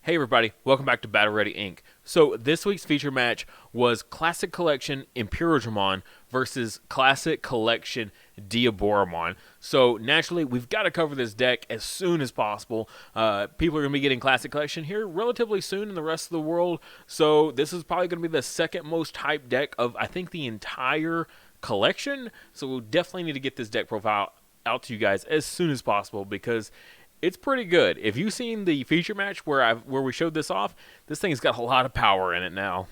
Hey everybody, welcome back to Battle Ready Inc. So this week's feature match was Classic Collection Kirisarimon versus Classic Collection Diaboromon. So naturally, we've got to cover this deck as soon as possible. People are going to be getting Classic Collection here relatively soon in the rest of the world. So this is probably going to be the second most hyped deck of, I think, the entire collection. So we'll definitely need to get this deck profile out to you guys as soon as possible because it's pretty good. If you've seen the feature match where we showed this off, this thing's got a lot of power in it now.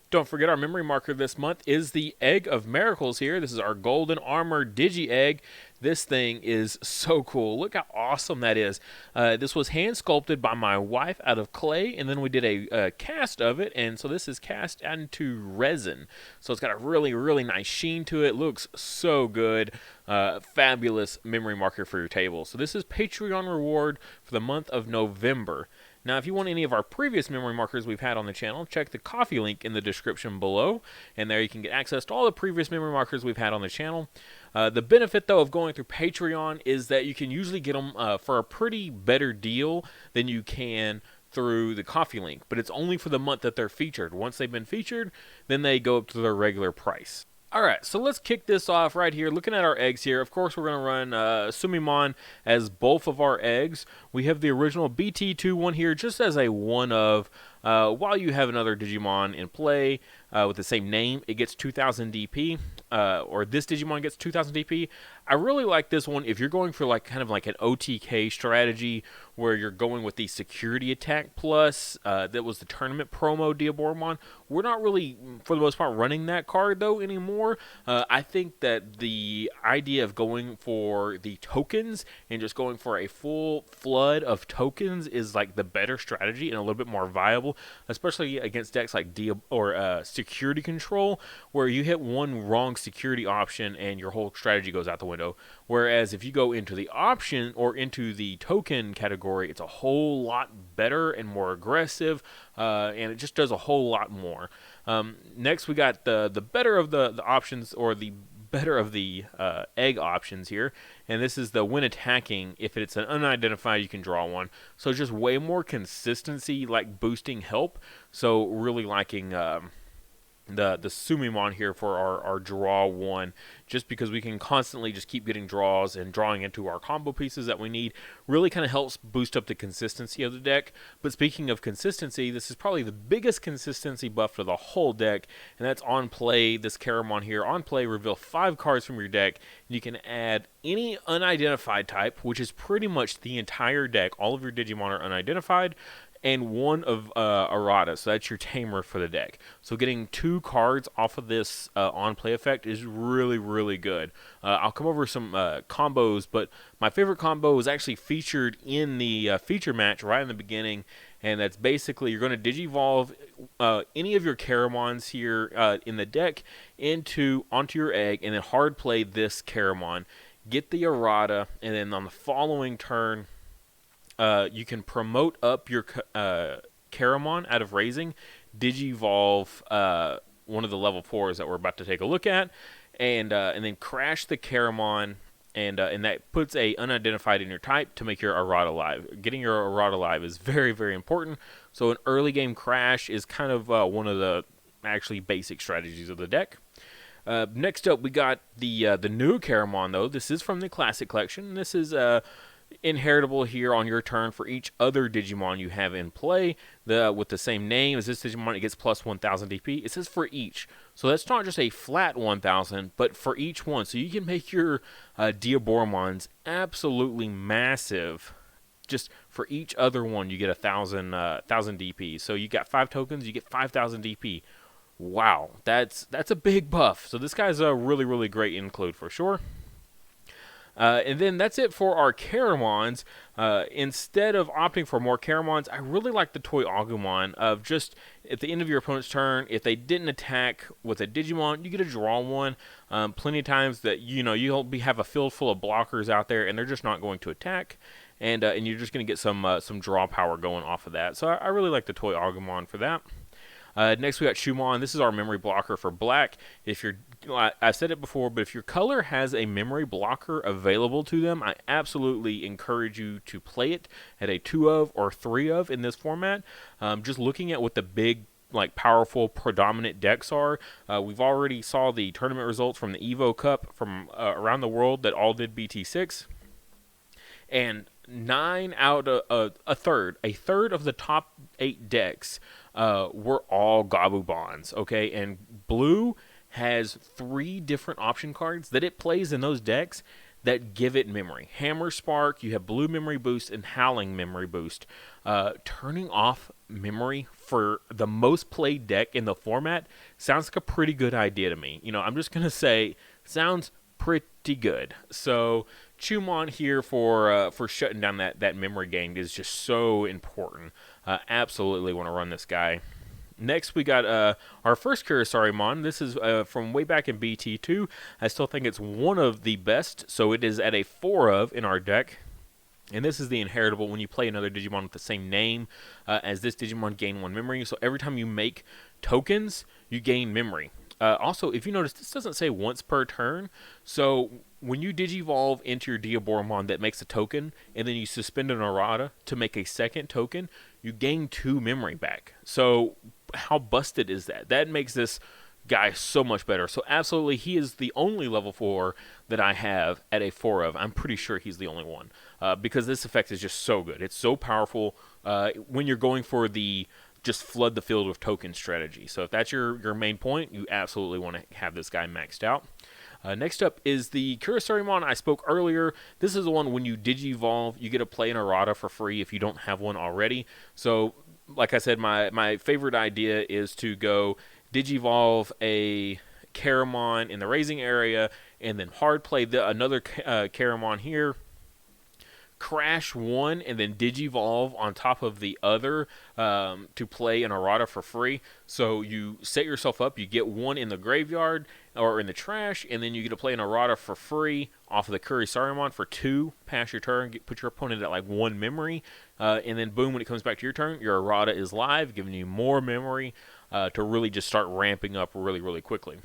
Don't forget our memory marker this month is the Egg of Miracles here. This is our Golden Armor Digi Egg. This thing is so cool. Look how awesome that is. This was hand sculpted by my wife out of clay, and then we did a cast of it, and so this is cast into resin. So it's got a really, really nice sheen to it. Looks so good. Fabulous memory marker for your table. So this is Patreon reward for the month of November. Now, if you want any of our previous memory markers we've had on the channel, check the coffee link in the description below, and there you can get access to all the previous memory markers we've had on the channel. The benefit, though, of going through Patreon is that you can usually get them for a pretty better deal than you can through the coffee link, but it's only for the month that they're featured. Once they've been featured, then they go up to their regular price. Alright, so let's kick this off right here. Looking at our eggs here, of course we're going to run Sumimon as both of our eggs. We have the original Bt5 one here just as a one of. While you have another Digimon in play with the same name, it gets 2000 DP, or this Digimon gets 2000 DP. I really like this one if you're going for kind of like an OTK strategy where you're going with the security attack plus. That was the tournament promo Diaboromon. We're not really, for the most part, running that card though anymore. I think that the idea of going for the tokens and just going for a full flood of tokens is like the better strategy and a little bit more viable, especially against decks like Security Control, where you hit one wrong security option and your whole strategy goes out the window. Whereas if you go into the option or into the token category, it's a whole lot better and more aggressive, and it just does a whole lot more. Next, we got the better of the options, or the better of the egg options here, and this is the when attacking, if it's an unidentified, you can draw one. So just way more consistency, like boosting help. So really liking the Sumimon here for our draw one, just because we can constantly just keep getting draws and drawing into our combo pieces that we need. Really kind of helps boost up the consistency of the deck. But speaking of consistency, this is probably the biggest consistency buff for the whole deck, and that's on play. This Kirisarimon here, on play, reveal 5 cards from your deck. You can add any unidentified type, which is pretty much the entire deck. All of your Digimon are unidentified, and one of errata, so that's your tamer for the deck. So getting 2 cards off of this on-play effect is really, really good. I'll come over some combos, but my favorite combo was actually featured in the feature match right in the beginning, and that's basically you're going to Digivolve any of your Kirisamons here in the deck onto your egg, and then hard play this Kirisamon. Get the errata, and then on the following turn, you can promote up your Kirisamon out of raising, Digivolve one of the level 4s that we're about to take a look at, and then crash the Kirisamon, and that puts a unidentified in your type to make your errata live. Getting your errata live is very, very important. So an early game crash is kind of one of the actually basic strategies of the deck. Next up, we got the new Kirisamon though. This is from the Classic Collection. This is inheritable here on your turn for each other Digimon you have in play with the same name as this Digimon. It gets plus 1000 DP. It says for each, so that's not just a flat 1000, but for each one. So you can make your Diaboromons absolutely massive. Just for each other one, you get 1000 DP. So you got 5 tokens, you get 5000 DP. Wow, that's a big buff. So this guy's a really, really great include for sure. And then that's it for our Kirisamons. Instead of opting for more Kirisamons, I really like the Toy Agumon of just at the end of your opponent's turn, if they didn't attack with a Digimon, you get to draw one. Plenty of times that you'll have a field full of blockers out there, and they're just not going to attack, and you're just going to get some draw power going off of that. So I really like the Toy Agumon for that. Next, we got Shumon. This is our memory blocker for black. If you're, I've said it before, but if your color has a memory blocker available to them, I absolutely encourage you to play it at a 2 of or 3 of in this format. Just looking at what the big, like, powerful predominant decks are. We've already saw the tournament results from the Evo Cup from around the world that all did BT6, and 9 out of a third of the top 8 decks were all Gabumons. Okay, and blue has 3 different option cards that it plays in those decks that give it memory. Hammer Spark, you have Blue Memory Boost, and Howling Memory Boost. Turning off memory for the most played deck in the format sounds like a pretty good idea to me. You know, I'm just going to say, sounds pretty good. So, Chumon here for shutting down that memory gain is just so important. Absolutely want to run this guy. Next, we got our first Kirisarimon. This is from way back in BT2. I still think it's one of the best, so it is at a 4 of in our deck. And this is the inheritable. When you play another Digimon with the same name as this Digimon, gain 1 memory. So every time you make tokens, you gain memory. Also, if you notice, this doesn't say once per turn. So when you Digivolve into your Diaboromon that makes a token, and then you suspend an errata to make a second token, you gain 2 memory back. So how busted is that? That makes this guy so much better. So absolutely, he is the only level 4 that I have at a 4 of. I'm pretty sure he's the only one because this effect is just so good. It's so powerful when you're going for the just flood the field with token strategy. So if that's your main point, you absolutely want to have this guy maxed out. Next up is the Kirisarimon I spoke earlier. This is the one when you Digivolve, you get to play an errata for free if you don't have one already. So like I said, my favorite idea is to go Digivolve a Caramon in the raising area, and then hard play another Caramon here, crash one, and then Digivolve on top of the other to play an errata for free. So you set yourself up, you get one in the graveyard or in the trash, and then you get to play an errata for free off of the Kirisarimon for 2, pass your turn, put your opponent at like 1 memory, and then boom, when it comes back to your turn, your errata is live, giving you more memory to really just start ramping up really, really quickly.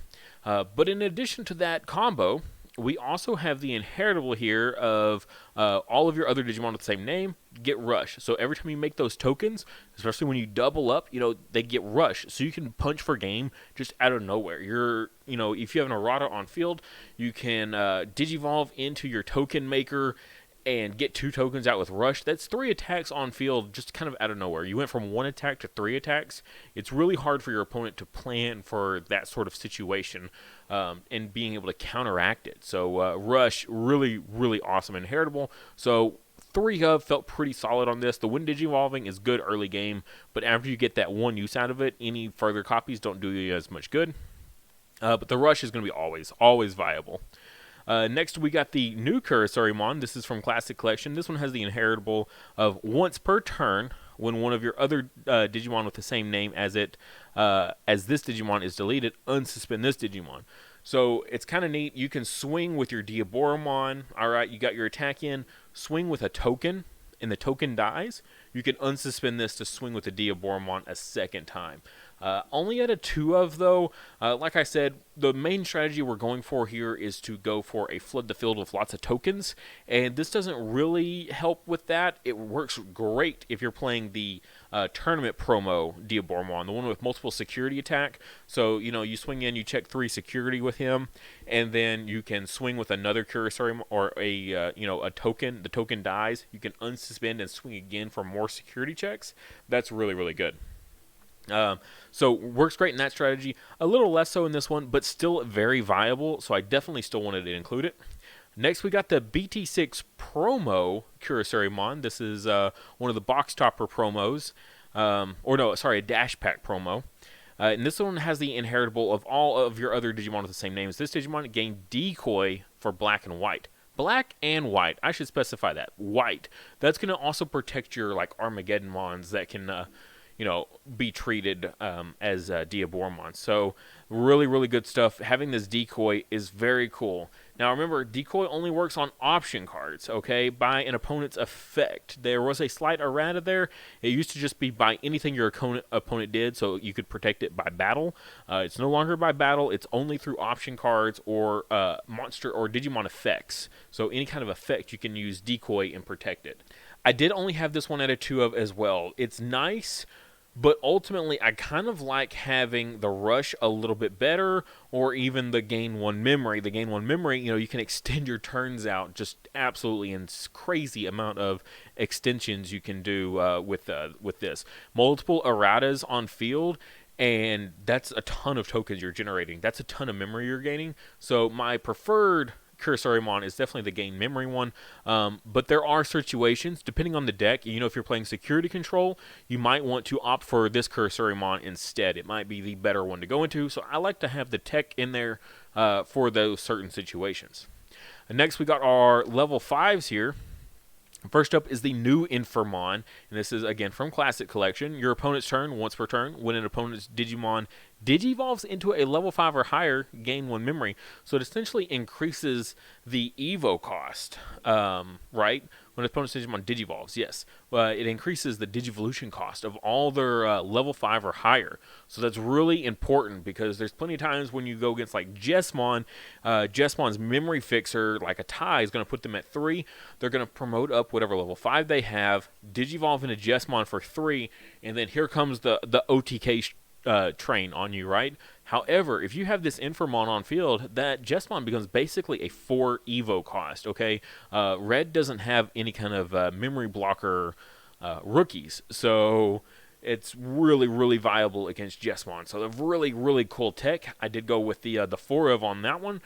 But in addition to that combo, we also have the inheritable here of all of your other Digimon with the same name get Rush. So every time you make those tokens, especially when you double up, they get Rush. So you can punch for game just out of nowhere. If you have an errata on field, you can Digivolve into your token maker and get 2 tokens out with Rush. That's 3 attacks on field just kind of out of nowhere. You went from 1 attack to 3 attacks. It's really hard for your opponent to plan for that sort of situation and being able to counteract it. So Rush, really, really awesome inheritable. So 3 of felt pretty solid on this. The when Digivolving is good early game, but after you get that 1 use out of it, any further copies don't do you as much good. But the Rush is going to be always viable. Next, we got the new Kirisarimon. This is from Classic Collection. This one has the inheritable of once per turn when one of your other Digimon with the same name as this Digimon is deleted, unsuspend this Digimon. So it's kind of neat. You can swing with your Diaboromon. All right, you got your attack in. Swing with a token, and the token dies. You can unsuspend this to swing with the Diaboromon a second time. Only at a 2 of, though. Like I said, the main strategy we're going for here is to go for a flood the field with lots of tokens, and this doesn't really help with that. It works great if you're playing the tournament promo Diaboromon, the one with multiple security attack. So, you swing in, you check 3 security with him, and then you can swing with another Kirisarimon or a token. The token dies. You can unsuspend and swing again for more security checks. That's really, really good. So works great in that strategy. A little less so in this one, but still very viable. So I definitely still wanted to include it. Next, we got the BT6 promo Kirisarimon. This is one of the box topper promos, a dash pack promo. And this one has the inheritable of all of your other Digimon with the same names. This Digimon gained Decoy for black and white. Black and white. I should specify that. White. That's going to also protect your Armageddonmons that can be treated as Diaboromon. So really, really good stuff. Having this decoy is very cool. Now remember, decoy only works on option cards, okay, by an opponent's effect. There was a slight errata there. It used to just be by anything your opponent did, so you could protect it by battle. It's no longer by battle. It's only through option cards or monster or Digimon effects. So any kind of effect, you can use decoy and protect it. I did only have this one at a 2 of as well. It's nice, but ultimately, I kind of like having the rush a little bit better, or even the gain 1 memory. The gain 1 memory, you can extend your turns out just absolutely in crazy amount of extensions you can do with this. Multiple erratas on field, and that's a ton of tokens you're generating. That's a ton of memory you're gaining. So my preferred Kirisarimon is definitely the gain memory one, but there are situations, depending on the deck, if you're playing security control, you might want to opt for this Kirisarimon instead. It might be the better one to go into, so I like to have the tech in there for those certain situations. And next we got our level 5s here. First up is the new Infamon, and this is again from Classic Collection. Your opponent's turn, once per turn, when an opponent's Digimon digivolves into a level 5 or higher, gain 1 memory. So it essentially increases the Evo cost, right? When an opponent's Digimon digivolves, yes. It increases the Digivolution cost of all their level 5 or higher. So that's really important because there's plenty of times when you go against like Jesmon, Jesmon's memory fixer, like a tie, is going to put them at 3. They're going to promote up whatever level 5 they have, digivolve into Jesmon for 3, and then here comes the OTK train on you, right? However, if you have this Infamon on field, that Jesmon becomes basically a 4 Evo cost, okay? Red doesn't have any kind of memory blocker rookies, so it's really, really viable against Jesmon. So the really, really cool tech. I did go with the 4 of on that one,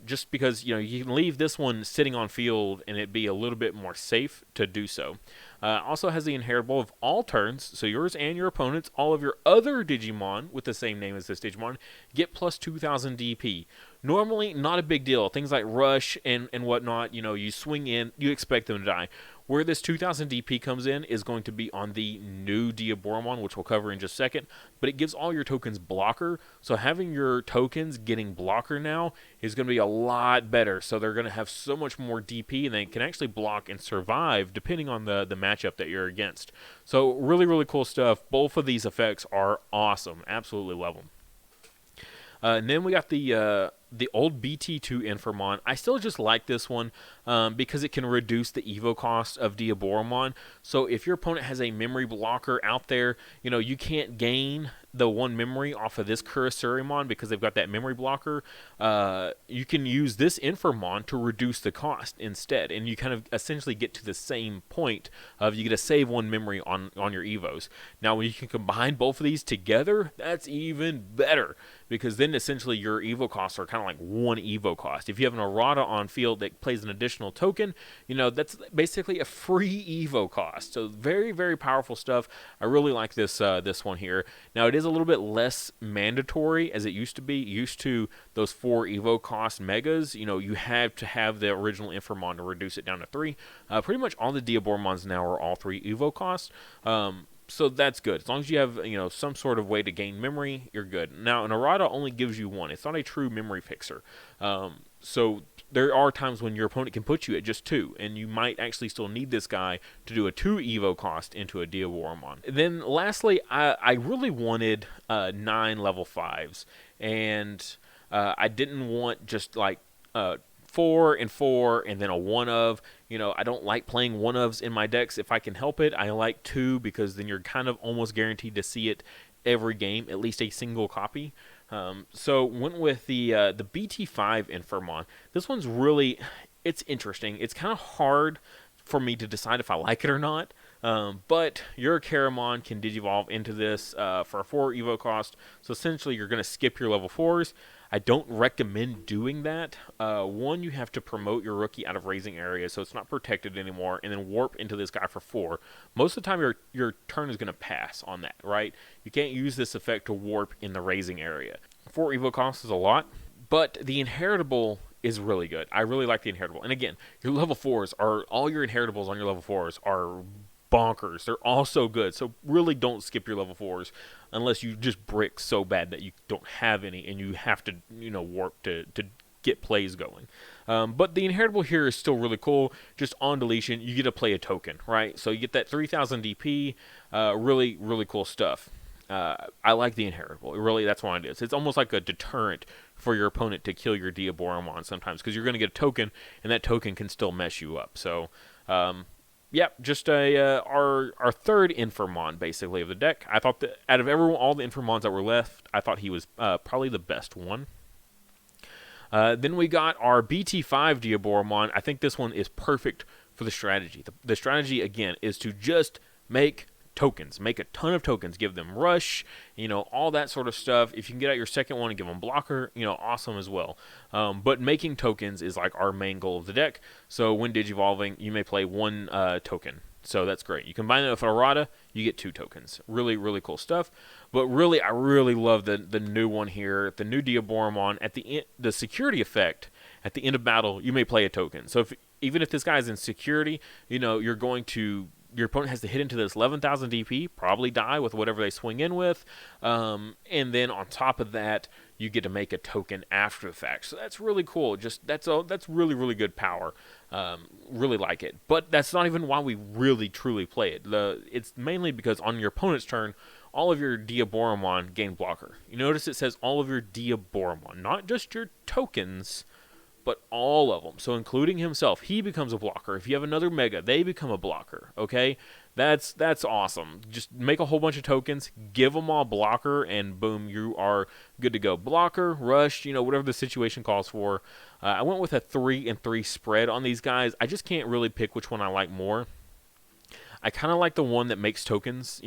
just because you can leave this one sitting on field and it'd be a little bit more safe to do so. Also has the inheritable of all turns, so yours and your opponent's, all of your other Digimon with the same name as this Digimon get plus 2,000 DP. Normally, not a big deal. Things like Rush and whatnot, you swing in, you expect them to die. Where this 2,000 DP comes in is going to be on the new Diaboromon, which we'll cover in just a second, but it gives all your tokens blocker, so having your tokens getting blocker now is going to be a lot better, so they're going to have so much more DP, and they can actually block and survive depending on the matchup that you're against. So really, really cool stuff. Both of these effects are awesome. Absolutely love them. And then we got the old BT2 Infamon. I still just like this one because it can reduce the Evo cost of Diaboromon. So if your opponent has a memory blocker out there, you can't gain the 1 memory off of this Kirisarimon because they've got that memory blocker. You can use this Infamon to reduce the cost instead, and you kind of essentially get to the same point of you get to save 1 memory on your Evos. Now, when you can combine both of these together, that's even better because then essentially your Evo costs are kind of like 1 Evo cost. If you have an errata on field that plays an additional token, that's basically a free Evo cost. So very, very powerful stuff. I really like this one here. Now, it is a little bit less mandatory as it used to be. Used to those 4 Evo cost megas, you have to have the original Infamon to reduce it down to 3. Pretty much all the Diaboromons now are all 3 Evo costs. So that's good. As long as you have, some sort of way to gain memory, you're good. Now, an errata only gives you 1. It's not a true memory fixer. So there are times when your opponent can put you at just 2, and you might actually still need this guy to do a 2 Evo cost into a Diaboromon. Then lastly, I really wanted 9 level 5s, and I didn't want just like 4 and 4 and then a 1 of. I don't like playing 1 ofs in my decks if I can help it. I like 2 because then you're kind of almost guaranteed to see it every game, at least a single copy. So went with the Bt5 Infamon. This one's really, it's interesting. It's kind of hard for me to decide if I like it or not. But your Kirisarimon can digivolve into this for a 4 Evo cost. So essentially you're going to skip your level 4s. I don't recommend doing that. One, you have to promote your rookie out of raising area, so it's not protected anymore, and then warp into this guy for 4. Most of the time, your turn is going to pass on that, right? You can't use this effect to warp in the raising area. 4 Evo cost is a lot, but the inheritable is really good. I really like the inheritable. And again, your level 4s are, all your inheritables on your level 4s are bonkers. They're all so good. So really don't skip your level 4s unless you just brick so bad that you don't have any and you have to, warp to get plays going. But the inheritable here is still really cool. Just on deletion, you get to play a token, right? So you get that 3,000 DP. Really, really cool stuff. I like the inheritable. Really, that's what it is. It's almost like a deterrent for your opponent to kill your Diaboromon sometimes, because you're going to get a token, and that token can still mess you up. So, yeah, just our third Infamon, basically, of the deck. I thought that out of all the Infamons that were left, I thought he was probably the best one. Then we got our Bt5 Diaboromon. I think this one is perfect for the strategy. The strategy, again, is to just make tokens. Make a ton of tokens. Give them rush, all that sort of stuff. If you can get out your second one and give them blocker, awesome as well. But making tokens is like our main goal of the deck. So when Digivolving, you may play one token. So that's great. You combine it with Errata, you get 2 tokens. Really, really cool stuff. But really, I really love the new one here, the new Diaboromon. At the end, the security effect, at the end of battle, you may play a token. So even if this guy's in security, your opponent has to hit into this 11,000 DP, probably die with whatever they swing in with, and then on top of that, you get to make a token after the fact. So that's really cool. That's really, really good power. Really like it. But that's not even why we really, truly play it. It's mainly because on your opponent's turn, all of your Diaboromon gain blocker. You notice it says all of your Diaboromon, not just your tokens, but all of them. So including himself, he becomes a blocker. If you have another Mega, they become a blocker. Okay, that's awesome. Just make a whole bunch of tokens, give them all blocker, and boom, you are good to go. Blocker, rush, whatever the situation calls for. I went with a 3-3 spread on these guys. I just can't really pick which one I like more. I kind of like the one that makes tokens.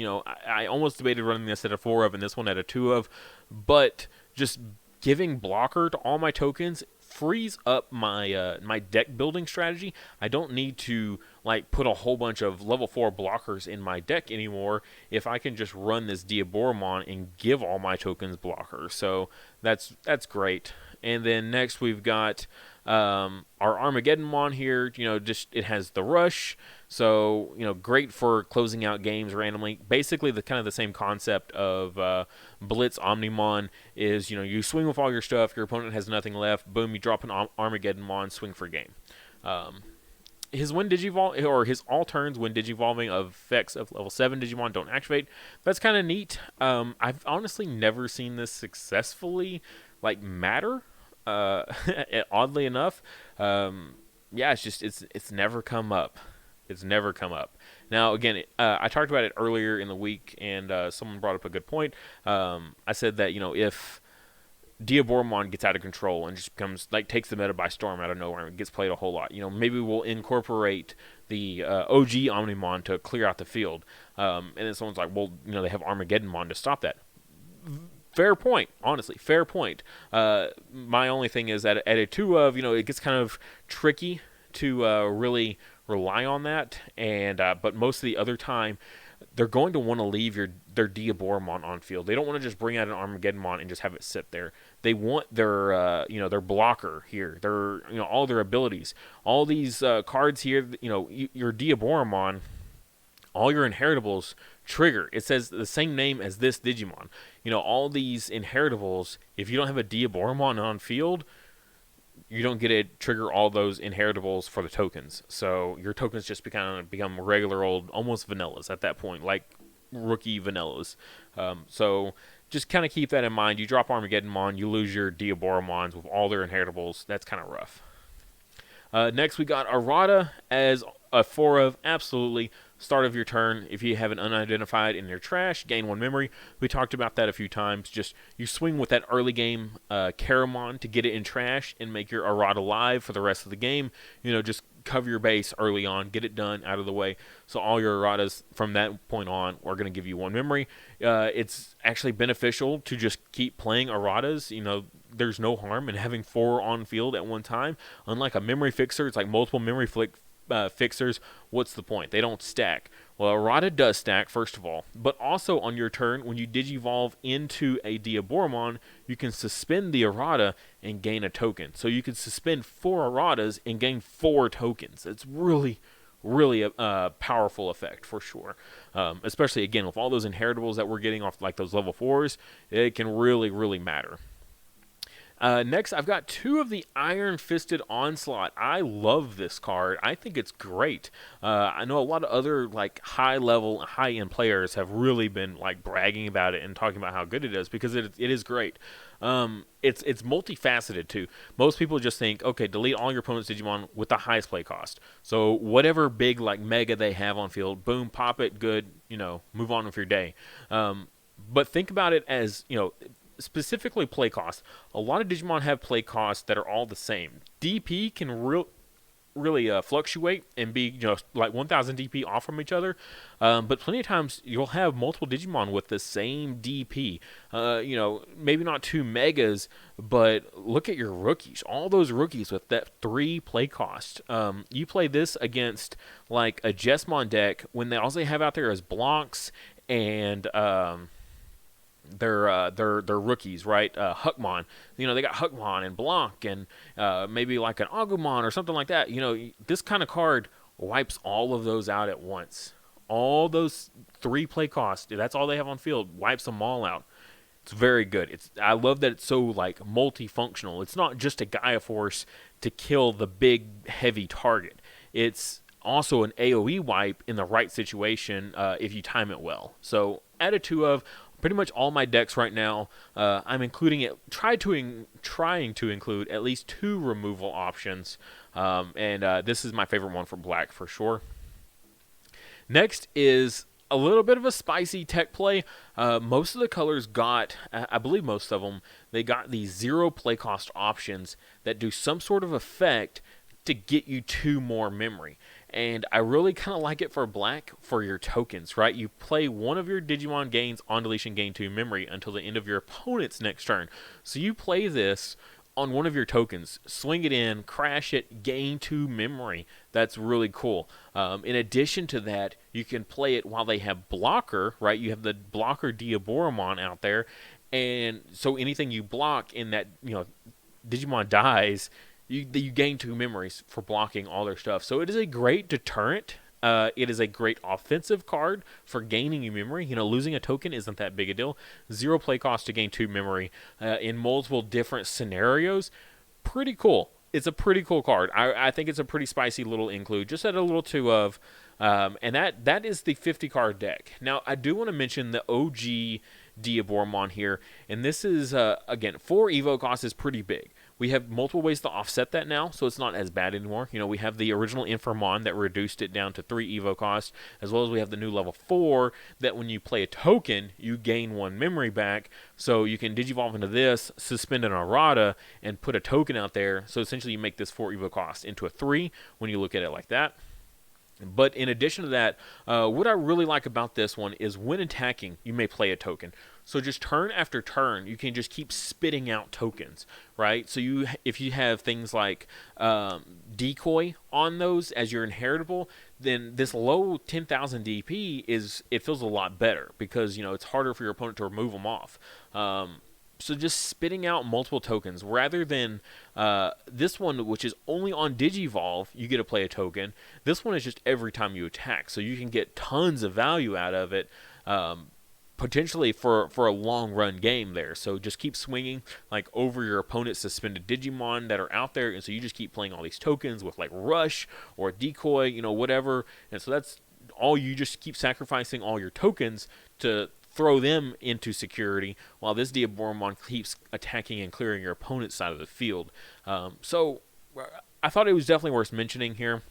I almost debated running this at a 4 of and this one at a 2 of, but just giving blocker to all my tokens frees up my my deck building strategy. I don't need to put a whole bunch of level 4 blockers in my deck anymore if I can just run this Diaboromon and give all my tokens blockers. So that's great. And then next we've got our Armageddonmon here. It has the rush. So, great for closing out games randomly. Basically, the same concept of Blitz Omnimon is, you swing with all your stuff, your opponent has nothing left, boom, you drop an Armageddonmon, swing for game. His all turns when Digivolving of effects of level 7 Digimon don't activate. That's kind of neat. I've honestly never seen this successfully, matter. Oddly enough. Yeah, it's never come up. It's never come up. Now, again, I talked about it earlier in the week, and someone brought up a good point. I said that, if Diaboromon gets out of control and just becomes, takes the meta by storm out of nowhere and gets played a whole lot, maybe we'll incorporate the OG Omnimon to clear out the field. And then someone's like, well, they have Armageddonmon to stop that. Fair point, honestly, fair point. My only thing is that at a 2 of, it gets kind of tricky to really rely on that, and but most of the other time, they're going to want to leave their Diaboromon on field. They don't want to just bring out an Armageddonmon and just have it sit there. They want their their blocker here, their all their abilities, all these cards here. Your Diaboromon, all your inheritables trigger. It says the same name as this Digimon. All these inheritables, if you don't have a Diaboromon on field, you don't get to trigger all those inheritables for the tokens. So your tokens just become regular old, almost vanillas at that point, like rookie vanillas. So just kind of keep that in mind. You drop Armageddonmon, you lose your Diaboromons with all their inheritables. That's kind of rough. Next, we got Errata as a 4 of, absolutely. Start of your turn, if you have an unidentified in your trash, gain 1 memory. We talked about that a few times. Just you swing with that early game Kirisarimon to get it in trash and make your Errata live for the rest of the game. Just cover your base early on, get it done, out of the way. So all your Erratas from that point on are going to give you 1 memory. It's actually beneficial to just keep playing Erratas. There's no harm in having 4 on field at one time. Unlike a memory fixer, it's like multiple memory fixers. What's the point? They don't stack. Well, Errata does stack, first of all, but also on your turn, when you Digivolve into a Diaboromon, you can suspend the Errata and gain a token. So you can suspend 4 Erratas and gain 4 tokens. It's really, really a powerful effect for sure. Especially, again, with all those inheritables that we're getting off those level 4s, it can really, really matter. Next, I've got two of the Iron Fisted Onslaught. I love this card. I think it's great. I know a lot of other like high-level, high-end players have really been like bragging about it and talking about how good it is because it is great. It's multifaceted too. Most people just think, okay, delete all your opponent's Digimon with the highest play cost. So whatever big like mega they have on field, boom, pop it, good. Move on with your day. But think about it as specifically play cost. A lot of Digimon have play costs that are all the same. DP can really fluctuate and be like 1000 DP off from each other, but plenty of times you'll have multiple Digimon with the same DP. Maybe not 2 megas, but look at your rookies. All those rookies with that 3 play cost. You play this against like a Jesmon deck when all they have out there is blocks and they're rookies, right? Huckmon, they got Huckmon and Blanc and maybe like an Agumon or something like that. This kind of card wipes all of those out at once. All those 3 play costs, that's all they have on field, wipes them all out. It's very good. I love that it's so like multifunctional. It's not just a Gaia Force to kill the big heavy target. It's also an AoE wipe in the right situation if you time it well. So added 2 of pretty much all my decks right now. I'm including it, trying to include at least 2 removal options, and this is my favorite one for black for sure. Next is a little bit of a spicy tech play. Most of the colors got, I believe most of them, they got these 0 play cost options that do some sort of effect to get you 2 more memory. And I really kind of like it for black for your tokens, right? You play one of your Digimon gains on deletion, gain 2 memory until the end of your opponent's next turn. So you play this on one of your tokens, swing it in, crash it, gain 2 memory. That's really cool. In addition to that, you can play it while they have blocker, right? You have the blocker Diaboromon out there. And so anything you block in that, Digimon dies, you gain 2 memories for blocking all their stuff. So it is a great deterrent. It is a great offensive card for gaining you memory. Losing a token isn't that big a deal. 0 play cost to gain 2 memory in multiple different scenarios. Pretty cool. It's a pretty cool card. I think it's a pretty spicy little include. Just add a little 2 of. And that is the 50 card deck. Now, I do want to mention the OG Diaboromon here. And this is, again, 4 Evo cost is pretty big. We have multiple ways to offset that now, so it's not as bad anymore. We have the original Inframon that reduced it down to 3 Evo cost, as well as we have the new level 4 that when you play a token, you gain 1 memory back. So you can Digivolve into this, suspend an errata, and put a token out there. So essentially you make this 4 Evo cost into a 3 when you look at it like that. But in addition to that, what I really like about this one is when attacking, you may play a token. So just turn after turn, you can just keep spitting out tokens, right? So if you have things like decoy on those as your inheritable, then this low 10,000 DP it feels a lot better because it's harder for your opponent to remove them off. So just spitting out multiple tokens rather than this one, which is only on Digivolve, you get to play a token. This one is just every time you attack, so you can get tons of value out of it, potentially for a long run game there. So just keep swinging like over your opponent's suspended Digimon that are out there, and so you just keep playing all these tokens with like Rush or Decoy, whatever. And so that's all. You just keep sacrificing all your tokens to throw them into security while this Diaboromon keeps attacking and clearing your opponent's side of the field. So I thought it was definitely worth mentioning here.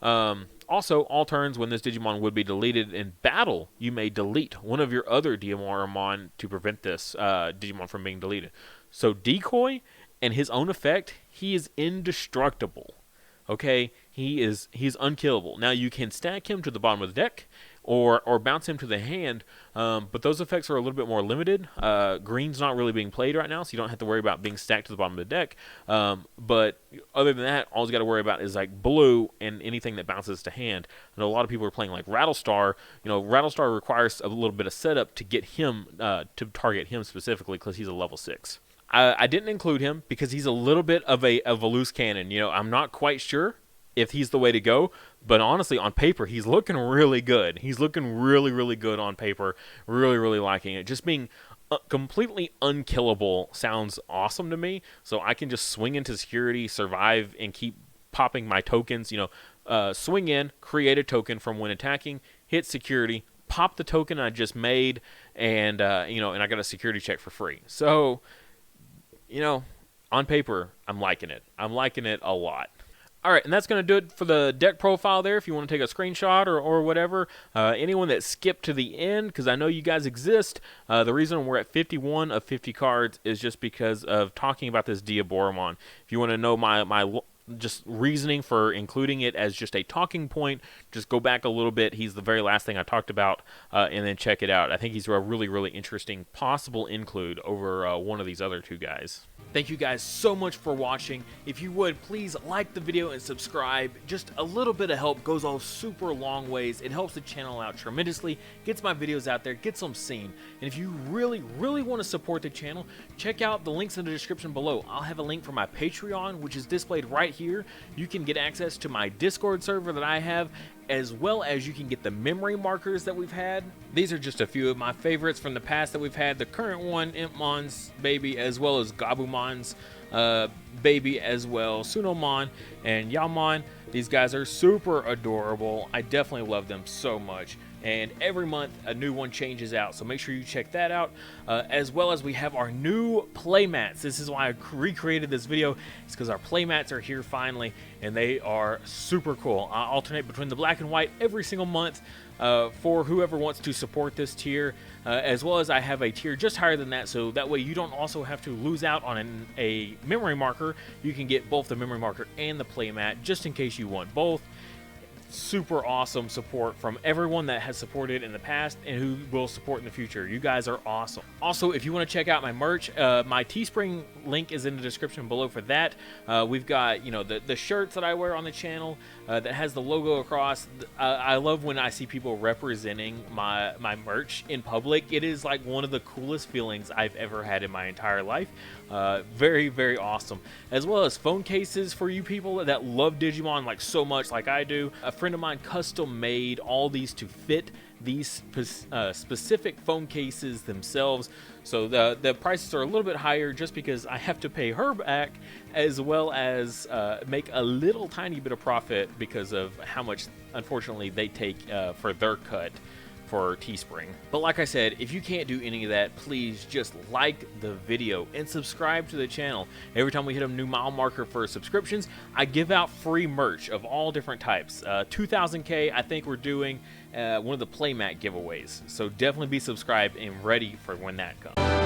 Also, all turns when this Digimon would be deleted in battle, you may delete one of your other Diaboromon to prevent this Digimon from being deleted. So Decoy and his own effect, he is indestructible. Okay, he's unkillable. Now you can stack him to the bottom of the deck, or bounce him to the hand, but those effects are a little bit more limited. Green's not really being played right now, so you don't have to worry about being stacked to the bottom of the deck. But other than that, all you got to worry about is like blue and anything that bounces to hand. I know a lot of people are playing like Rattlestar. Rattlestar requires a little bit of setup to get him to target him specifically because he's a level 6. I didn't include him because he's a little bit of a loose cannon. I'm not quite sure if he's the way to go, but honestly, on paper, he's looking really good. He's looking really, really good on paper. Really, really liking it. Just being completely unkillable sounds awesome to me. So I can just swing into security, survive, and keep popping my tokens. Swing in, create a token from when attacking, hit security, pop the token I just made, and and I got a security check for free. So, on paper, I'm liking it. I'm liking it a lot. All right, and that's going to do it for the deck profile there. If you want to take a screenshot or whatever, anyone that skipped to the end, because I know you guys exist, the reason we're at 51 of 50 cards is just because of talking about this Diaboromon. If you want to know my just reasoning for including it as just a talking point, just go back a little bit. He's the very last thing I talked about, and then check it out. I think he's a really, really interesting possible include over one of these other two guys. Thank you guys so much for watching. If you would, please like the video and subscribe. Just a little bit of help goes a super long ways. It helps the channel out tremendously, gets my videos out there, gets them seen. And if you really, really want to support the channel, check out the links in the description below. I'll have a link for my Patreon, which is displayed right here. You can get access to my Discord server that I have, as well as you can get the memory markers that we've had. These are just a few of my favorites from the past that we've had. The current one, Impmon's baby, as well as Gabumon's baby as well, Sunomon and Yaomon. These guys are super adorable. I definitely love them so much. And every month a new one changes out, so make sure you check that out. As well as we have our new playmats. This is why I recreated this video. It's because our playmats are here finally, and they are super cool. I alternate between the black and white every single month for whoever wants to support this tier, as well as I have a tier just higher than that, so that way you don't also have to lose out on a memory marker. You can get both the memory marker and the playmat just in case you want both. Super awesome support from everyone that has supported in the past and who will support in the future. You guys are awesome. Also, if you want to check out my merch, my Teespring link is in the description below for that. We've got the shirts that I wear on the channel that has the logo across. I love when I see people representing my merch in public. It is like one of the coolest feelings I've ever had in my entire life. Very, very awesome. As well as phone cases for you people that love Digimon like so much like I do. A friend of mine custom made all these to fit these specific phone cases themselves, so the prices are a little bit higher just because I have to pay her back, as well as make a little tiny bit of profit because of how much unfortunately they take for their cut for Teespring. But like I said, if you can't do any of that, please just like the video and subscribe to the channel. Every time we hit a new mile marker for subscriptions, I give out free merch of all different types. 2000K, I think we're doing one of the playmat giveaways, so definitely be subscribed and ready for when that comes.